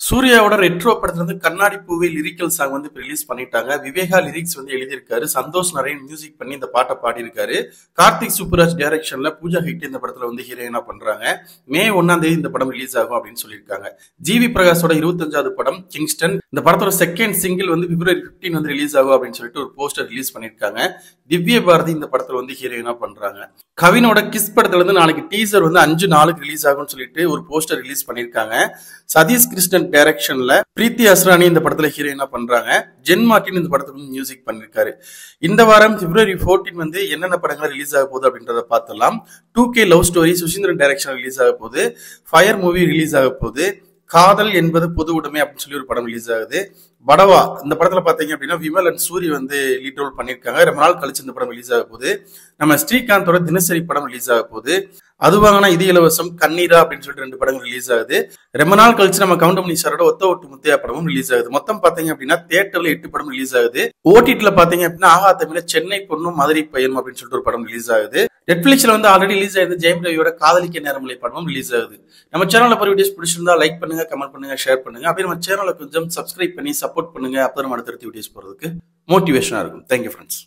சூர்யாவோட ரெட்ரோ படத்துல இருந்து கண்ணாடி பூவே லிரிக்கல் சாங் வந்து ரிலீஸ் பண்ணிட்டாங்க. விவேகா லிரிக்ஸ் வந்து எழுதியிருக்காரு. சந்தோஷ் நரேன் மியூசிக் பண்ணி இந்த பாட்டை பாடியிருக்காரு. கார்த்திக் சூப்பராஜ் டைரக்ஷன்ல பூஜா ஹெக்டே இந்த படத்துல வந்து ஹீரோயினா பண்றாங்க. மே 1ஆம் தேதி இந்த படம் ரிலீஸ் ஆகும் அப்படின்னு சொல்லியிருக்காங்க. ஜிவி பிரகாஷோட 25வது படம் கிங்ஸ்டன். இந்த படத்தோட செகண்ட் சிங்கிள் வந்து பிப்ரவரி 15 வந்து ரிலீஸ் ஆகும் அப்படின்னு சொல்லிட்டு ஒரு போஸ்டர் ரிலீஸ் பண்ணிருக்காங்க. திவ்ய பாரதி இந்த படத்துல வந்து ஹீரோயினா பண்றாங்க. கவினோட கிஸ் படத்துல இருந்து நாளைக்கு டீசர் வந்து 5/4 ரிலீஸ் ஆகும்னு சொல்லிட்டு ஒரு போஸ்டர் ரிலீஸ் பண்ணிருக்காங்க. சதீஷ் கிருஷ்ணன் டைரக்ஷன்ல பிரீத்தி அஸ்ரானி இந்த படத்துல ஹீரோயினா பண்றாங்க. ஜென் மார்டின் இந்த படத்துக்கு மியூசிக் பண்ணிருக்காரு. இந்த வாரம் பிப்ரவரி 14 வந்து என்னென்ன படங்கள் ரிலீஸ் ஆக போகுது அப்படின்றத பார்த்தலாம். 2K love story Suseenthiran direction release ஆக போகுது. ஃபயர் மூவி ரிலீஸ் ஆக போகுது. காதல் என்பது பொது உடைமை அப்படின்னு சொல்லி ஒரு படம் ரிலீஸ் ஆகுது. படவா இந்த படத்துல பாத்தீங்க அப்படின்னா விமல் அண்ட் சூரி வந்து லீட் ரோல் பண்ணிருக்காங்க. ரொம்ப நாள் கழிச்சு இந்த படம் ரிலீஸ் ஆக போகுது. நம்ம ஸ்ரீகாந்தோட தினசரி படம் ரிலீஸ் ஆக போகுது. அது வாங்கினா இது இலவசம், கண்ணீரா அப்படின்னு சொல்லிட்டு 2 படங்கள் ரிலீஸ் ஆகுது. ரொம்ப நாள் கழிச்சு நம்ம கவுண்டமணி சாரோட ஒத்த ஒட்டு முத்தையா படமும் ரிலீஸ் ஆகுது. மொத்தம் பாத்தீங்க அப்படின்னா தியேட்டர்ல 8 படம் ரிலீஸ் ஆகுது. ஓடிடில பாத்தீங்க அப்படின்னா ஆகா தமிழ சென்னை பொண்ணும் மதுரை பையனும் அப்படின்னு சொல்லிட்டு ஒரு படம் ரிலீஸ் ஆகுது. நெட்ஃபிளிக்ஸ்ல வந்து ஆல்ரெடி ரிலீஸ் ஆகுது ஜெயம் ரவியோட காதலிக்க நேரமலை படமும் ரிலீஸ் ஆகுது. நம்ம சேனல்ல போற வீடியோஸ் பிடிச்சிருந்தா லைக் பண்ணுங்க, கமெண்ட் பண்ணுங்க, ஷேர் பண்ணுங்க. அப்படியே நம்ம சேனலை கொஞ்சம் சப்ஸ்கிரைப் பண்ணி சப்போர்ட் பண்ணுங்க. அப்போ நம்ம அடுத்தடுத்த வீடியோஸ் போறதுக்கு மோட்டிவேஷனா இருக்கும். Thank you friends.